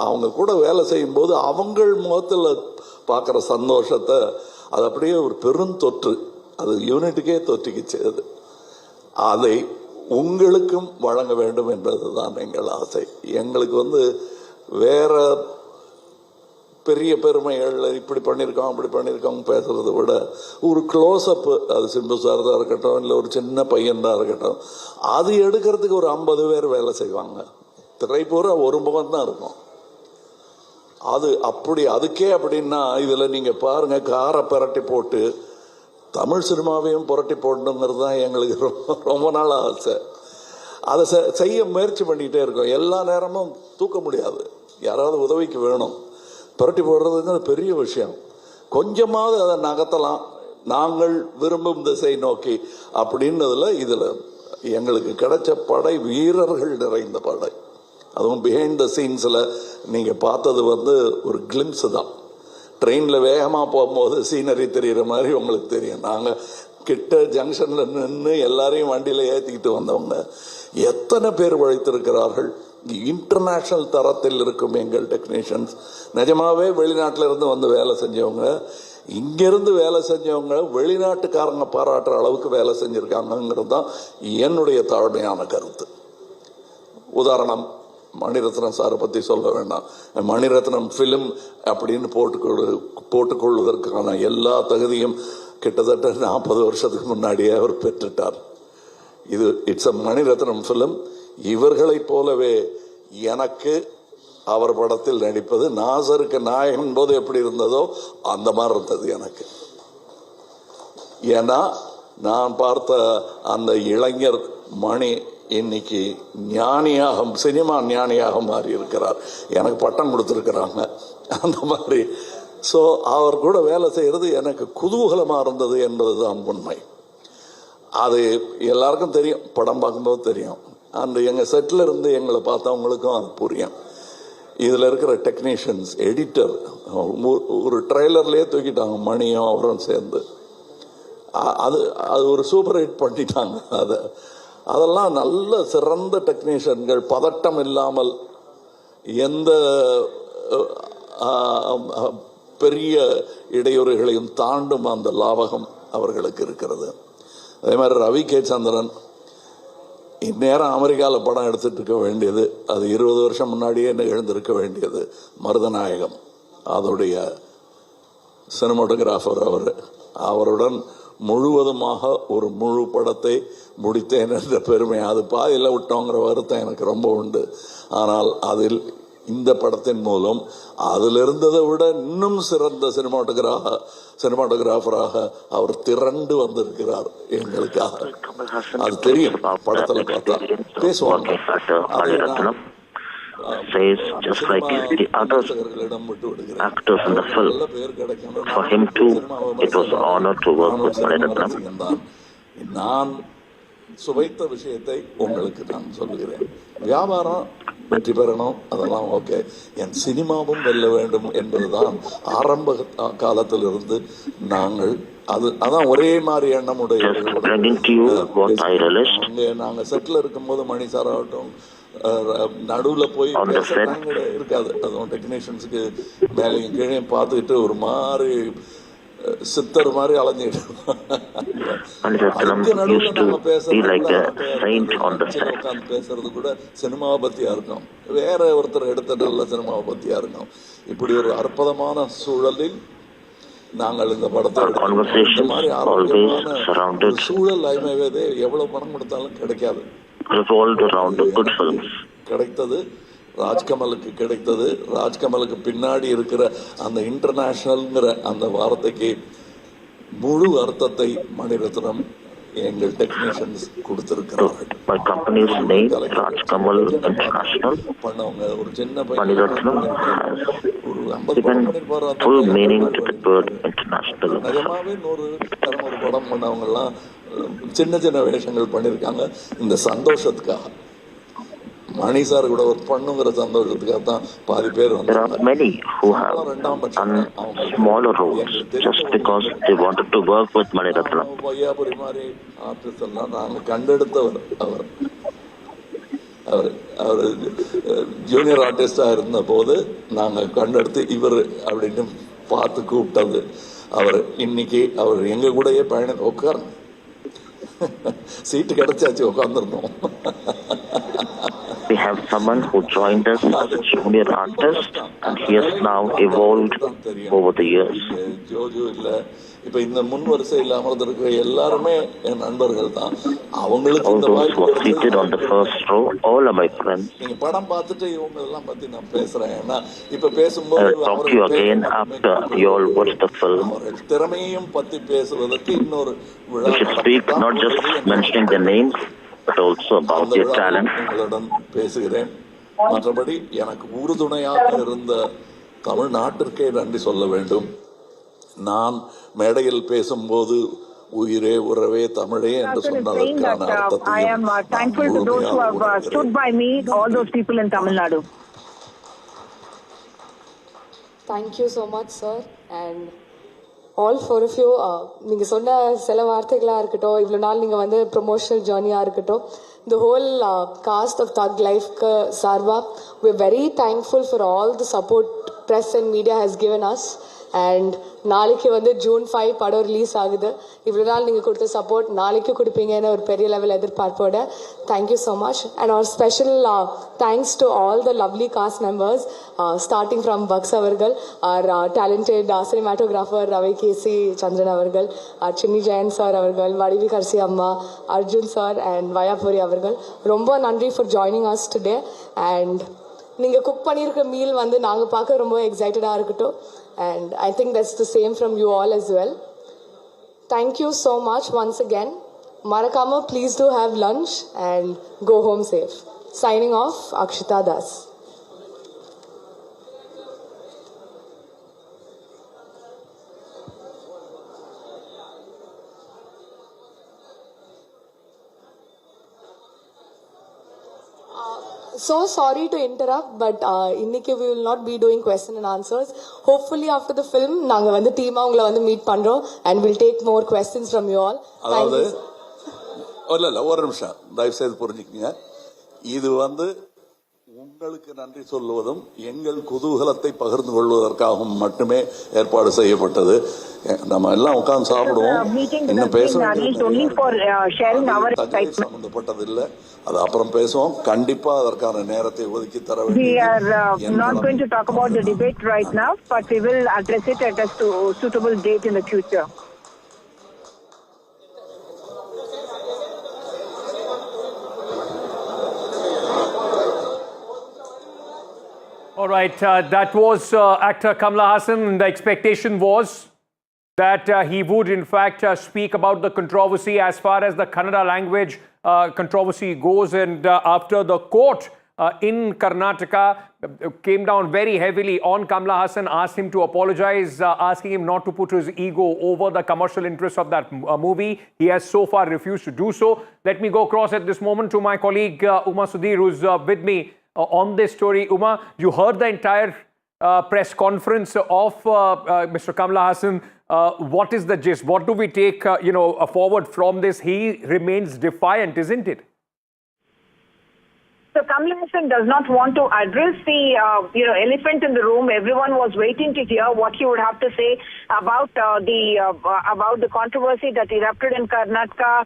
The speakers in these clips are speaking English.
அவங்க கூட வேலை செய்யும்போது அவங்கள் முகத்தில் பார்க்குற சந்தோஷத்தை அது அப்படியே ஒரு பெருந்தொற்று, அது யூனிட்டுக்கே தொற்றிக்கிச்சு. அதை உங்களுக்கும் வழங்க வேண்டும் என்பதுதான் எங்கள் ஆசை. எங்களுக்கு வேற பெரிய பெருமைகள் இப்படி பண்ணியிருக்கோம் அப்படி பண்ணியிருக்கோம் பேசுறதை விட ஒரு க்ளோஸ்அப், அது சிம்பு சார் தான் இருக்கட்டும், இல்லை ஒரு சின்ன பையன் தான் இருக்கட்டும், அது எடுக்கிறதுக்கு ஒரு 50 பேர் வேலை செய்வாங்க. திரைப்பூரா ஒரு முகம் தான் இருக்கும். அது அப்படி அதுக்கே அப்படின்னா இதில் நீங்கள் பாருங்கள், காரை புரட்டி போட்டு தமிழ் சினிமாவையும் புரட்டி போடணுங்கிறது தான் எங்களுக்கு ரொம்ப நாள் ஆசை. அதை செய்ய முயற்சி பண்ணிக்கிட்டே இருக்கோம். எல்லா நேரமும் தூக்க முடியாது, யாராவது உதவிக்கு வேணும். புரட்டி போடுறதுங்கிறது பெரிய விஷயம். கொஞ்சமாவது அதை நகர்த்தலாம், நாங்கள் விரும்பும் திசை நோக்கி அப்படின்னதுல இதில் எங்களுக்கு கிடைச்ச படை வீரர்கள் நிறைந்த படை. அதுவும் பிஹைண்ட் த சீன்ஸில் நீங்கள் பார்த்தது ஒரு கிளிம்ஸ் தான். ட்ரெயினில் வேகமாக போகும்போது சீனரி தெரிகிற மாதிரி உங்களுக்கு தெரியும். நாங்கள் கிட்ட ஜங்ஷனில் நின்று எல்லாரையும் வண்டியில் ஏற்றிக்கிட்டு வந்தவங்க எத்தனை பேர் உழைத்திருக்கிறார்கள். இன்டர்நேஷ்னல் தரத்தில் இருக்கும் எங்கள் டெக்னீஷியன்ஸ். நிஜமாவே வெளிநாட்டில் இருந்து வேலை செஞ்சவங்க, இங்கிருந்து வேலை செஞ்சவங்க வெளிநாட்டுக்காரங்க பாராட்டுற அளவுக்கு வேலை செஞ்சுருக்காங்கிறது தான் என்னுடைய தாழ்மையான கருத்து. உதாரணம், மணிரத்னம் சாரை பற்றி சொல்ல வேண்டாம். மணிரத்னம் ஃபிலிம் அப்படின்னு போட்டுக்கொள்வதற்கான எல்லா தகுதியும் கிட்டத்தட்ட 40 வருஷத்துக்கு முன்னாடியே அவர் பெற்றுட்டார். இது இட்ஸ் அ மணிரத்னம் ஃபிலிம். இவர்களைப் போலவே எனக்கு அவர் படத்தில் நடிப்பது, நாசருக்கு நாயகன் போது எப்படி இருந்ததோ அந்த மாதிரி இருந்தது எனக்கு. ஏன்னா நான் பார்த்த அந்த இளைஞர் மணி இன்னைக்கு ஞானியாக, சினிமா ஞானியாக மாறி இருக்கிறார். எனக்கு பட்டம் கொடுத்துருக்கிறாங்க அந்த மாதிரி. ஸோ அவர் கூட வேலை செய்கிறது எனக்கு குதூகலமாக இருந்தது என்பதுதான் உண்மை. அது எல்லாருக்கும் தெரியும், படம் பார்க்கும்போது தெரியும். அந்த எங்கள் செட்டில் இருந்து எங்களை பார்த்தவங்களுக்கும் அது புரியும். இதில் இருக்கிற டெக்னீஷியன்ஸ், எடிட்டர், ஒரு ட்ரெய்லர்லேயே தூக்கிட்டாங்க மணியும் அவரும் சேர்ந்து. அது ஒரு சூப்பர் ஹிட் பண்ணிட்டாங்க. அதெல்லாம் நல்ல சிறந்த டெக்னீஷியன்கள், பதட்டம் இல்லாமல் எந்த பெரிய இடையூறுகளையும் தாண்டும் அந்த லாவகம் அவர்களுக்கு இருக்கிறது. அதே மாதிரி ரவி கே சந்திரன் இந்நேரம் அமெரிக்காவில் படம் எடுத்துட்டு இருக்க வேண்டியது, அது 20 வருஷம் முன்னாடியே எழுந்திருக்க வேண்டியது. மருதநாயகம் அதோடைய சினிமாட்டோகிராஃபர் அவருடன் முழுவதுமாக ஒரு முழு படத்தை முடித்தேன் என்ற பெருமை. அது பாதியில் விட்டோங்கிற வருத்தம் எனக்கு ரொம்ப உண்டு. ஆனால் அதில் இந்த படத்தின் மூலம் அதில் இருந்ததை விட இன்னும் சிறந்த சினிமாட்டோகிராஃபராக அவர் திரண்டு வந்திருக்கிறார் எங்களுக்காக. அது தெரியும், படத்தில் பார்த்தா பேசுவாங்க. Says just like the other actors in the film, for him too it was an honor to work with Maniratnam. நான் சுவைத்த விஷயத்தை உங்களுக்கு நான் சொல்லுகிறேன். வியாபாரம் வெற்றி பெறணும், அதெல்லாம் ஓகே. என் சினிமாவும் வெல்ல வேண்டும் என்பதுதான் ஆரம்ப காலத்திலிருந்து நாங்கள் அதான் ஒரே மாதிரி எண்ணமுடைய. நாங்கள் செட்டில் இருக்கும்போது மணி சார் ஆகட்டும், நடுவில் போய் இருக்காது. அதுவும் டெக்னீஷியன்ஸுக்கு மேலேயும் கீழே பார்த்துக்கிட்டு ஒரு மாதிரி சித்தர் மாதிரி அலைஞ்சிட்டு பேசுறது கூட சினிமாவை பத்தியா இருக்கும், வேற ஒருத்தர் எடுத்த நல்ல சினிமாவை பத்தியா இருக்கும். இப்படி ஒரு அற்புதமான சூழலில் நாங்கள் இந்த படத்தை மாதிரி ஆரோக்கியமான சூழல் ஐமைவே எவ்வளவு பணம் கொடுத்தாலும் கிடைக்காது. கிடைத்தது ராஜ்கமலுக்கு கிடைத்தது. ராஜ்கமலுக்கு பின்னாடி இருக்கிற அந்த இன்டர்நேஷனல்ங்கிற அந்த வார்த்தைக்கு முழு அர்த்தத்தை மணிரத்னம் எங்கள் டெக்னீஷியன்ஸ் கொடுத்திருக்கிறார்கள். பண்ணவங்க ஒரு சின்ன பையன் ஒரு 50 படம் நிஜமாவே 100 படம் பண்ணவங்க எல்லாம் சின்ன சின்ன வேஷங்கள் பண்ணியிருக்காங்க. இந்த சந்தோஷத்துக்காக மணி சார் கூட ஒர்க் பண்ணுங்கிற சந்தோஷத்துக்காக தான் பாதி பேர் வந்தாங்க. வையாபுரி மாதிரி ஆர்டிஸ்ட் எல்லாம் நாங்கள் கண்டெடுத்தவர் அவர். அவர் அவர் ஜூனியர் ஆர்டிஸ்டாக இருந்த போது நாங்கள் கண்டெடுத்து இவர் அப்படின்னு பார்த்து கூப்பிட்டது அவர். இன்னைக்கு அவர் எங்கள் கூடயே உட்காரணும், சீட்டு கிடைச்சாச்சு, உட்காந்துருந்தோம். We have someone who joined us as a junior artist and he has now evolved over the years. ஜோஜோ இல்லை, இப்போ இந்த முன் வரிசையில் அமர்ந்திருக்கிற எல்லாருமே என் நண்பர்கள் தான். அவங்களுக்கு இந்த வாய்ப்பு seated on the first row, all are my friends. நீங்க படம் பார்த்துட்டு இவங்க எல்லாம் பத்தி நான் பேசுறேன். ஏன்னா இப்ப பேசும்போது talk to you again after you all watch the film. திறமையும் பத்தி பேசுவதற்கு இன்னொரு விழா. We should speak not just mentioning their names but also about their talent. உங்களுடன் பேசுகிறேன். மற்றபடி எனக்கு உறுதுணையாக இருந்த தமிழ்நாட்டிற்கே நன்றி சொல்ல வேண்டும். நான் மேடையில் பேசும்போது உயிரே உறவே தமிழே என்று சொன்னதற்கான I am thankful to those who have stood by me, all those people in Tamil Nadu. Thank you so much, sir, and all four of you. நீங்க சொன்ன சில வார்த்தைகளா இருக்கட்டும், இவ்வளவு நாள் நீங்க வந்து ப்ரொமோஷனல் ஜர்னியா இருக்கட்டும், the whole cast of Thug Life sarva, we're very thankful for all the support press and media has given us. And நாளைக்கு வந்து June 5 படம் ரிலீஸ் ஆகுது. இவ்வளோ நாள் நீங்கள் கொடுத்த சப்போர்ட் நாளைக்கு கொடுப்பீங்கன்னு ஒரு பெரிய லெவல் எதிர்பார்ப்போட thank you so much. And our special thanks to all the lovely cast members starting from Bucks அவர்கள், our talented cinematographer Ravi K C Chandran அவர்கள், சின்னி ஜெயன் சார் அவர்கள், வடிவி கர்சி அம்மா, அர்ஜுன் சார் அண்ட் வயாபுரி அவர்கள். ரொம்ப நன்றி for joining us today. And நீங்கள் குக் பண்ணியிருக்க மீல் வந்து நாங்கள் பார்க்க ரொம்ப எக்ஸைட்டடாக இருக்கட்டும். And I think that's the same from you all as well. Thank you so much once again. Marakama, please do have lunch and go home safe. Signing off, Akshita Das. So sorry to interrupt, but இன்னைக்கு we will not be doing question and answers. Hopefully after the film நாங்க வந்து டீமா உங்களை வந்து meet பண்றோம் and we'll take more questions from you all. அதாவது இல்ல ஒரு நிமிஷம் தயவு செய்து புரிஞ்சுக்கங்க. இது வந்து உங்களுக்கு நன்றி சொல்லுவதும் எங்கள் குதூகலத்தை பகிர்ந்து கொள்வதற்காகவும் மட்டுமே ஏற்பாடு செய்யப்பட்டது. நம்ம எல்லாம் உட்கார்ந்து சாப்பிடுவோம். இன்னும் பேச சம்பந்தப்பட்டது இல்லை, அது அப்புறம் பேசுவோம். கண்டிப்பா அதற்கான நேரத்தை ஒதுக்கி தர வேண்டும். We are not going to talk about the debate right now, but we will address it at a suitable date in the future. All right, that was actor Kamal Haasan. The expectation was that he would in fact speak about the controversy as far as the Kannada language controversy goes, and after the court in Karnataka came down very heavily on Kamal Haasan, asked him to apologize, asking him not to put his ego over the commercial interests of that movie. He has so far refused to do so. Let me go across at this moment to my colleague Uma Sudhir, who's with me on this story. Uma, you heard the entire press conference of Mr. Kamal Haasan. What is the gist? What do we take forward from this? He remains defiant, isn't it? So Kamal Haasan does not want to address the elephant in the room. Everyone was waiting to hear what he would have to say about the controversy that erupted in Karnataka.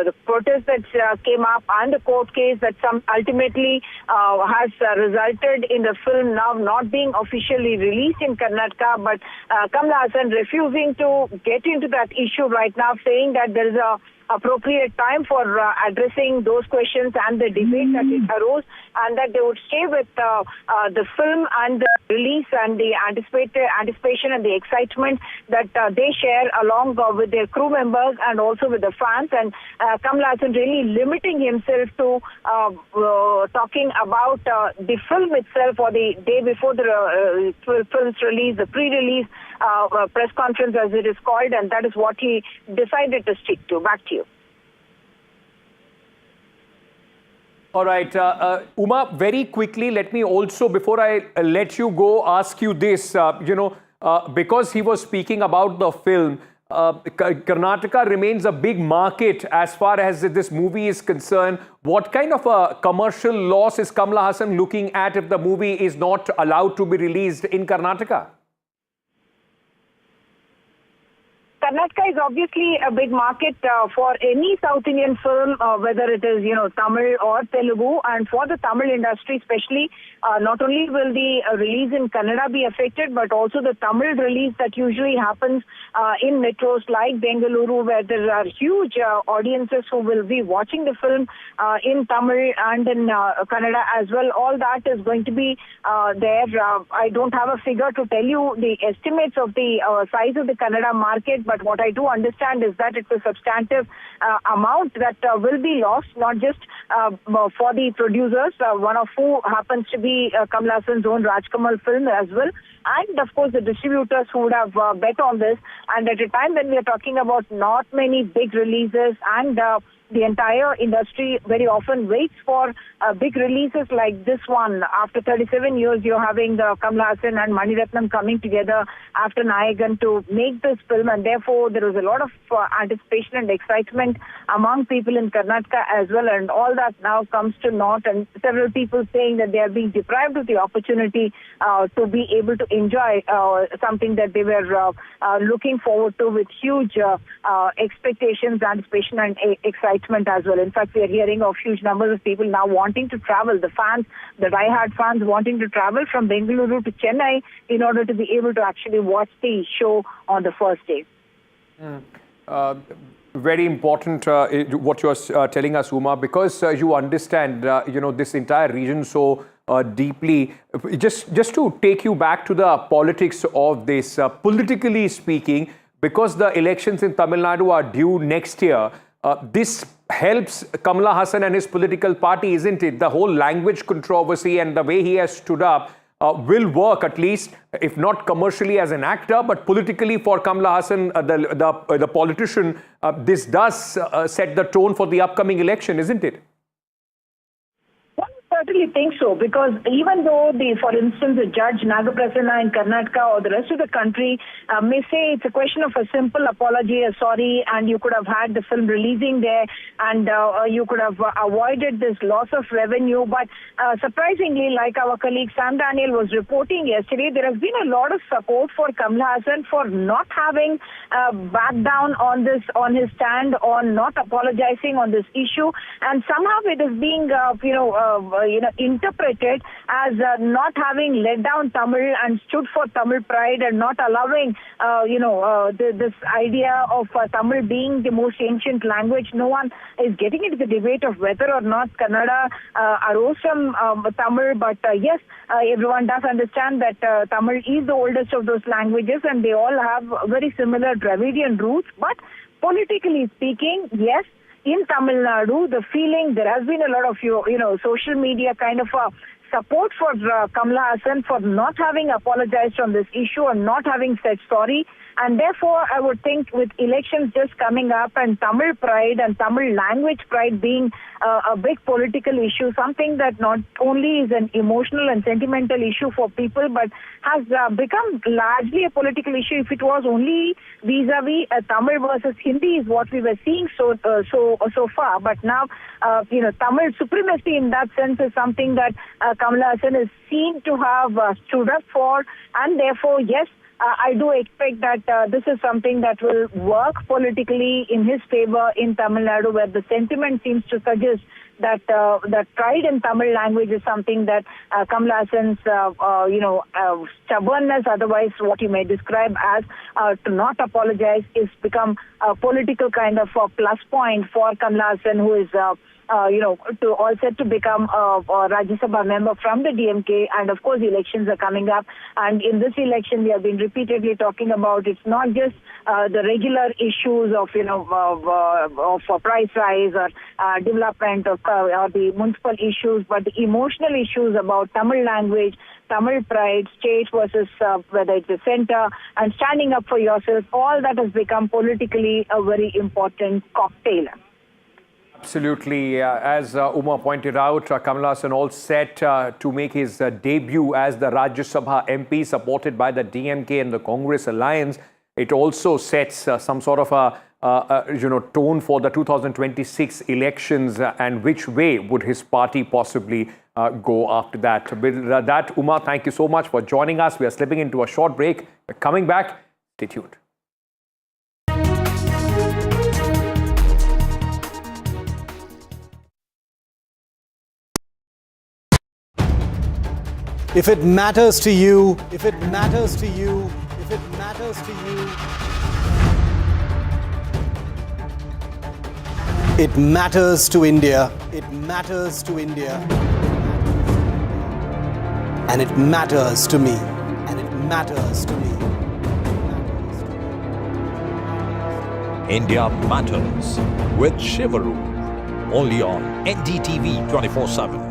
The protest that came up and the court case that ultimately has resulted in the film now not being officially released in Karnataka. But Kamal Haasan refusing to get into that issue right now, saying that there is a appropriate time for addressing those questions and the debate that it arose, and that they would stay with the film and the release and the anticipation and the excitement that they share along with their crew members and also with the fans. And Kamal Haasan really limiting himself to talking about the film itself, or the day before the film's release, the pre-release press conference as it is called, and that is what he decided to stick to. Back to you. All right, Uma, very quickly, let me also, before I let you go, ask you this. Because he was speaking about the film, Karnataka remains a big market as far as this movie is concerned. What kind of a commercial loss is Kamal Haasan looking at if the movie is not allowed to be released in Karnataka? Karnataka is obviously a big market for any South Indian film, whether it is, Tamil or Telugu. And for the Tamil industry especially, not only will the release in Kannada be affected, but also the Tamil release that usually happens in metros like Bengaluru, where there are huge audiences who will be watching the film in Tamil and in Kannada as well. All that is going to be there. I don't have a figure to tell you the estimates of the size of the Kannada market, but what I do understand is that it's a substantive amount that will be lost, not just for the producers, one of who happens to be Kamal Haasan's own Rajkamal film as well, and of course the distributors who would have bet on this. And at a time when we are talking about not many big releases, and the entire industry very often waits for big releases like this one. After 37 years, you're having Kamal Haasan and Mani Ratnam coming together after Nayagan to make this film, and therefore there was a lot of anticipation and excitement among people in Karnataka as well, and all that now comes to naught, and several people saying that they are being deprived of the opportunity to be able to enjoy something that they were looking forward to with huge expectations, anticipation and excitement as well. In fact, we are hearing of huge numbers of people now wanting to travel, the fans, the diehard fans wanting to travel from Bengaluru to Chennai in order to be able to actually watch the show on the first day. Very important what you are telling us, Uma, because you understand this entire region so deeply. Just to take you back to the politics of this, politically speaking, because the elections in Tamil Nadu are due next year, this helps Kamal Haasan and his political party, isn't it? The whole language controversy and the way he has stood up will work, at least, if not commercially as an actor, but politically for Kamal Haasan, the politician. This does set the tone for the upcoming election, isn't it? I certainly think so, because even though, for instance, the judge Nagaprasanna in Karnataka or the rest of the country may say it's a question of a simple apology, a sorry, and you could have had the film releasing there, and you could have avoided this loss of revenue. But surprisingly, like our colleague Sam Daniel was reporting yesterday, there has been a lot of support for Kamal Haasan for not having backed down on this, on his stand, on not apologizing on this issue, and somehow it is being, interpreted as not having let down Tamil and stood for Tamil pride, and not allowing, this idea of Tamil being the most ancient language. No one is getting into the debate of whether or not Kannada arose from Tamil, but yes, everyone does understand that Tamil is the oldest of those languages, and they all have very similar Dravidian roots. But politically speaking, yes, in Tamil Nadu, the feeling, there has been a lot of, social media kind of support for Kamal Haasan for not having apologized on this issue and not having said sorry. And therefore, I would think with elections just coming up and Tamil pride and Tamil language pride being a big political issue, something that not only is an emotional and sentimental issue for people, but has become largely a political issue. If it was only vis-a-vis Tamil versus Hindi is what we were seeing so far. But now, Tamil supremacy in that sense is something that Kamal Haasan is seen to have stood up for, and therefore, yes, I do expect that this is something that will work politically in his favor in Tamil Nadu, where the sentiment seems to suggest that that pride in Tamil language is something that Kamal Haasan's, stubbornness, otherwise what you may describe as to not apologize, is become a political kind of plus point for Kamal Haasan, who is all set to become a Rajya Sabha member from the DMK, and of course elections are coming up, and in this election we have been repeatedly talking about it's not just the regular issues of price rise or development of or the municipal issues, but the emotional issues about Tamil language, Tamil pride, state versus whether it's the center, and standing up for yourself. All that has become politically a very important cocktail. Absolutely. As Uma pointed out, Kamal Haasan all set to make his debut as the Rajya Sabha MP, supported by the DMK and the Congress alliance. it also sets some sort of a tone for the 2026 elections and which way would his party possibly go after that. With that, Uma, thank you so much for joining us. We are slipping into a short break. We're coming back. Stay tuned. If it matters to you, if it matters to you, if it matters to you, it matters to India, it matters to India, and it matters to me, and it matters to me. India Matters with Shivaru, only on NDTV 24/7.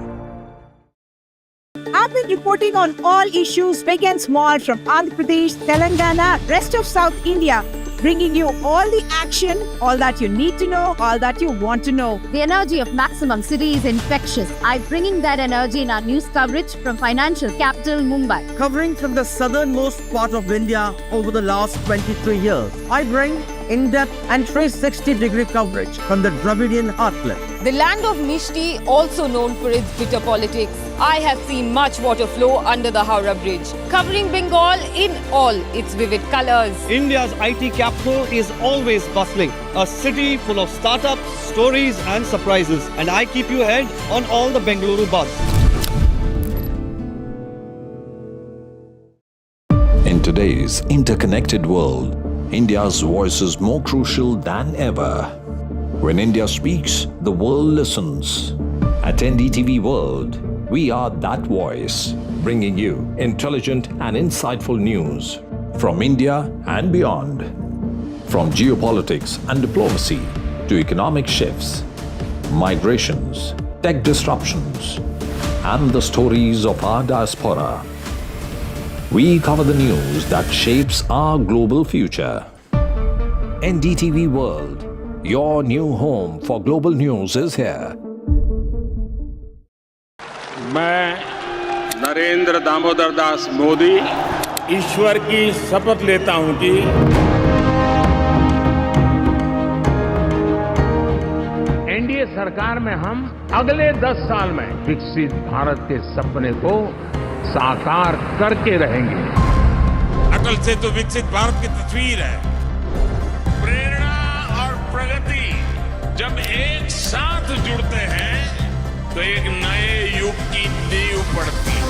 I've been reporting on all issues big and small from Andhra Pradesh, Telangana, rest of South India, bringing you all the action, all that you need to know, all that you want to know. The energy of maximum city is infectious. I'm bringing that energy in our news coverage from financial capital Mumbai. Covering from the southernmost part of India over the last 23 years, I bring in-depth and 360-degree coverage from the Dravidian heartland. The land of Mishti, also known for its bitter politics. I have seen much water flow under the Howrah Bridge, covering Bengal in all its vivid colors. India's IT capital is always bustling, a city full of startups, stories and surprises. And I keep you ahead on all the Bengaluru buzz. In today's interconnected world, India's voice is more crucial than ever. When India speaks, the world listens. At NDTV World, we are that voice, bringing you intelligent and insightful news from India and beyond. From geopolitics and diplomacy to economic shifts, migrations, tech disruptions, and the stories of our diaspora. We cover the news that shapes our global future. NDTV World, your new home for global news is here. मैं नरेंद्र दामोदर दास मोदी ईश्वर की शपथ लेता हूं कि NDA सरकार में हम अगले 10 साल में विकसित भारत के सपने को साकार करके रहेंगे। अटल से तो विकसित भारत की तस्वीर है। प्रेरणा और प्रगति जब एक साथ जुड़ते हैं तो एक नए युग की नींव पड़ती है।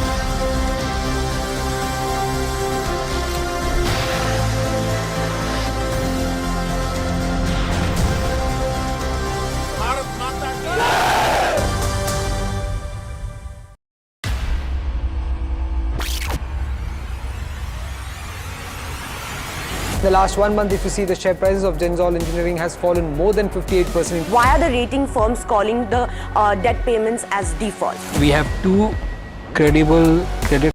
भारत माता की The last 1 month, if you see, the share prices of Genzol Engineering has fallen more than 58%. Why are the rating firms calling the debt payments as default? We have two credible credit.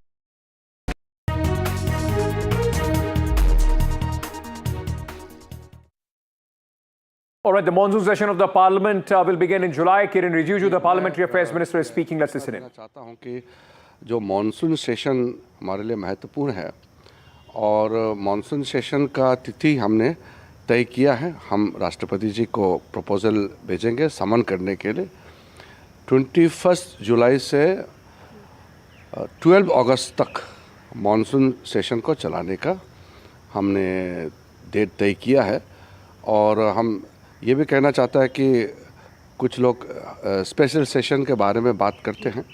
All right, the monsoon session of the Parliament will begin in July. Kiran Rijiju, the Parliamentary Affairs Minister, is speaking. Let's listen in. चाहता हूं कि जो monsoon session हमारे लिए महत्वपूर्ण है और monsoon session का तिथि हमने तय किया है। हम राष्ट्रपति जी को प्रपोजल भेजेंगे समन करने के लिए। 21 जुलाई से 12 अगस्त तक मॉनसून सेशन को चलाने का हमने डेट तय किया है। और हम ये भी कहना चाहता है कि कुछ लोग स्पेशल सेशन के बारे में बात करते हैं,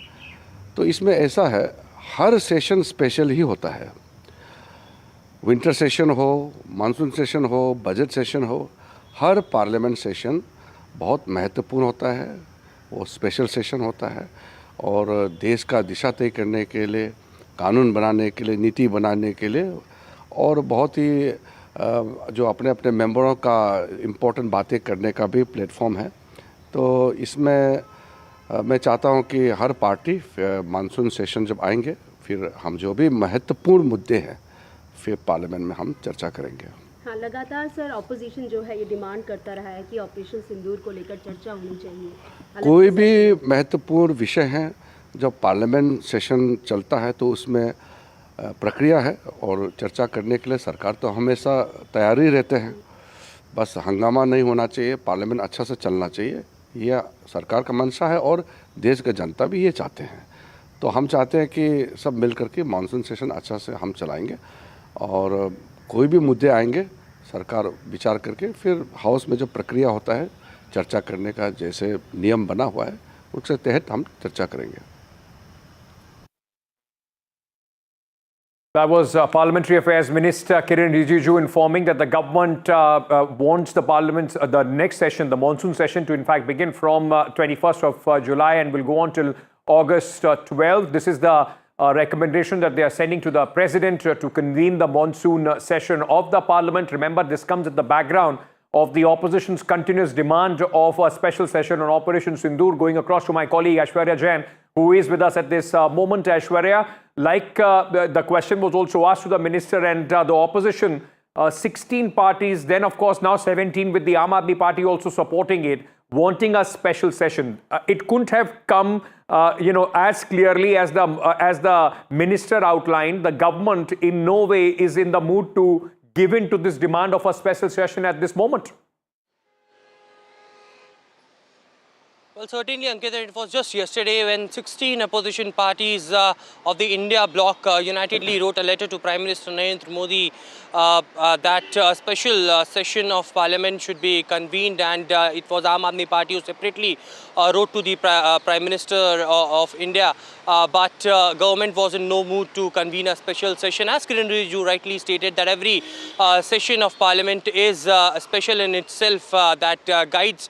तो इसमें ऐसा है, हर सेशन स्पेशल ही होता है। विंटर सेशन हो, मानसून सेशन हो, बजट सेशन हो, हर पार्लियामेंट सेशन बहुत महत्वपूर्ण होता है। वो स्पेशल सेशन होता है और देश का दिशा तय करने के लिए, कानून बनाने के लिए, नीति बनाने के लिए और बहुत ही जो अपने अपने मेंबरों का इम्पोर्टेंट बातें करने का भी प्लेटफॉर्म है। तो इसमें मैं चाहता हूं कि हर पार्टी मानसून सेशन जब आएंगे, फिर हम जो भी महत्वपूर्ण मुद्दे हैं फिर पार्लियामेंट में हम चर्चा करेंगे। हाँ, लगातार सर ऑपोजिशन जो है ये डिमांड करता रहा है कि ऑपरेशन सिंदूर को लेकर चर्चा होनी चाहिए। कोई भी महत्वपूर्ण विषय है, जब पार्लियामेंट सेशन चलता है तो उसमें प्रक्रिया है और चर्चा करने के लिए सरकार तो हमेशा तैयार ही रहते हैं। बस हंगामा नहीं होना चाहिए, पार्लियामेंट अच्छा से चलना चाहिए, यह सरकार का मंशा है और देश का जनता भी ये चाहते हैं। तो हम चाहते हैं कि सब मिल करके मानसून सेशन अच्छा से हम चलाएंगे और कोई भी मुद्दे आएंगे सरकार विचार करके फिर हाउस में जो प्रक्रिया होता है चर्चा करने का, जैसे नियम बना हुआ है उसके तहत हम चर्चा करेंगे। That was Parliamentary Affairs Minister Kiren Rijiju informing that the government wants the Parliament, the next session, the monsoon session, to in fact begin from 21st of July and will go on till August 12th. This is the recommendation that they are sending to the President to convene the monsoon session of the Parliament. Remember, this comes at the background of the opposition's continuous demand of a special session on Operation Sindoor. Going across to my colleague Aishwarya Jain, who is with us at this moment. Aishwarya, like the question was also asked to the minister and the opposition, 16 parties, then of course now 17 with the Aam Aadmi Party also supporting it, wanting a special session. It couldn't have come as clearly as the minister outlined. The government in no way is in the mood to give in to this demand of a special session at this moment. Well, certainly, Ankita, it was just yesterday when 16 opposition parties of the India bloc unitedly wrote a letter to Prime Minister Narendra Modi that a special session of Parliament should be convened, and it was Aam Aadmi Party who separately wrote to the Prime Minister of India. But government was in no mood to convene a special session. As Kiren Rijiju rightly stated, that every session of Parliament is special in itself, that guides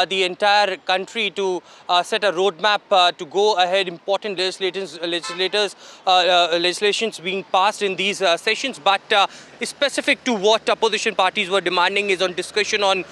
the entire country to set a roadmap to go ahead, important legislations being passed in these sessions. But specific to what opposition parties were demanding is on discussion on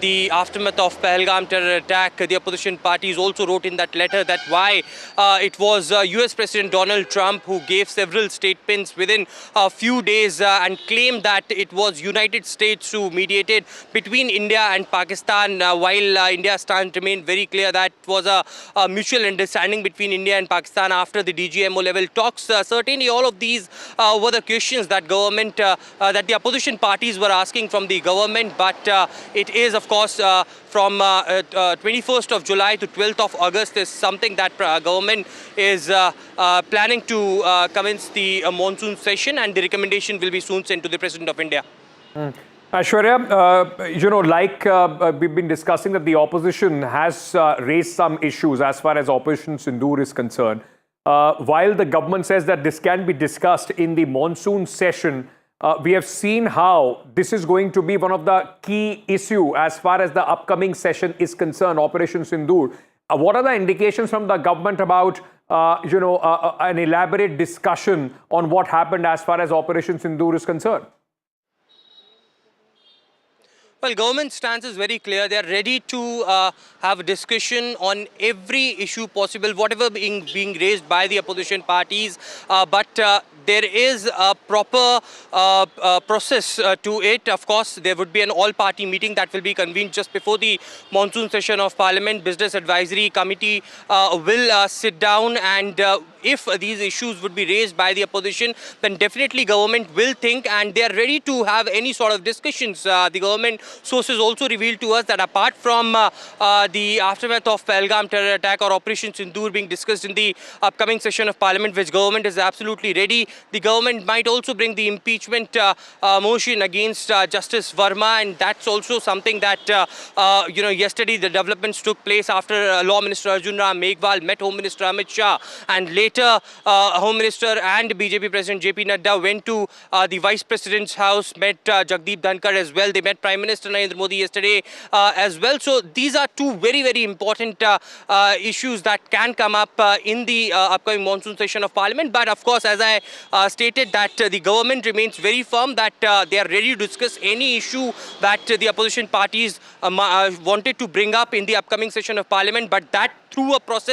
the aftermath of Pahalgam terror attack. The opposition parties also wrote in that letter that why it was US President Donald Trump who gave several statements within a few days and claimed that it was United States who mediated between India and Pakistan, while India's stance remained very clear that it was a mutual understanding between India and Pakistan after the DGMO level talks. Certainly all of these were the questions that government, that the opposition parties were asking from the government, but it is of course from 21st of July to 12th of August is something that government is planning to commence the monsoon session, and the recommendation will be soon sent to the President of India. Aishwarya, we've been discussing that the opposition has raised some issues as far as Operation Sindoor is concerned. While the government says that this can be discussed in the monsoon session, we have seen how this is going to be one of the key issues as far as the upcoming session is concerned, Operation Sindoor. What are the indications from the government about an elaborate discussion on what happened as far as Operation Sindoor is concerned? Well, government stance is very clear. They are ready to have a discussion on every issue possible, whatever being raised by the opposition parties. But there is a proper process to it. Of course, there would be an all-party meeting that will be convened just before the monsoon session of Parliament. Business Advisory Committee will sit down, and if these issues would be raised by the opposition, then definitely government will think, and they are ready to have any sort of discussions. The government sources also revealed to us that apart from the aftermath of Pahalgam terror attack or Operation Sindoor being discussed in the upcoming session of Parliament, which government is absolutely ready, the government might also bring the impeachment motion against Justice Verma, and that's also something that yesterday the developments took place after Law Minister Arjun Ram Meghwal met Home Minister Amit Shah, and later Home Minister and BJP President JP Nadda went to the Vice President's house, met Jagdeep Dhankar as well. They met Prime Minister Narendra Modi yesterday as well. So these are two very, very important issues that can come up in the upcoming monsoon session of Parliament. But of course, as I stated, that the government remains very firm that they are ready to discuss any issue that the opposition parties wanted to bring up in the upcoming session of Parliament, but that through a process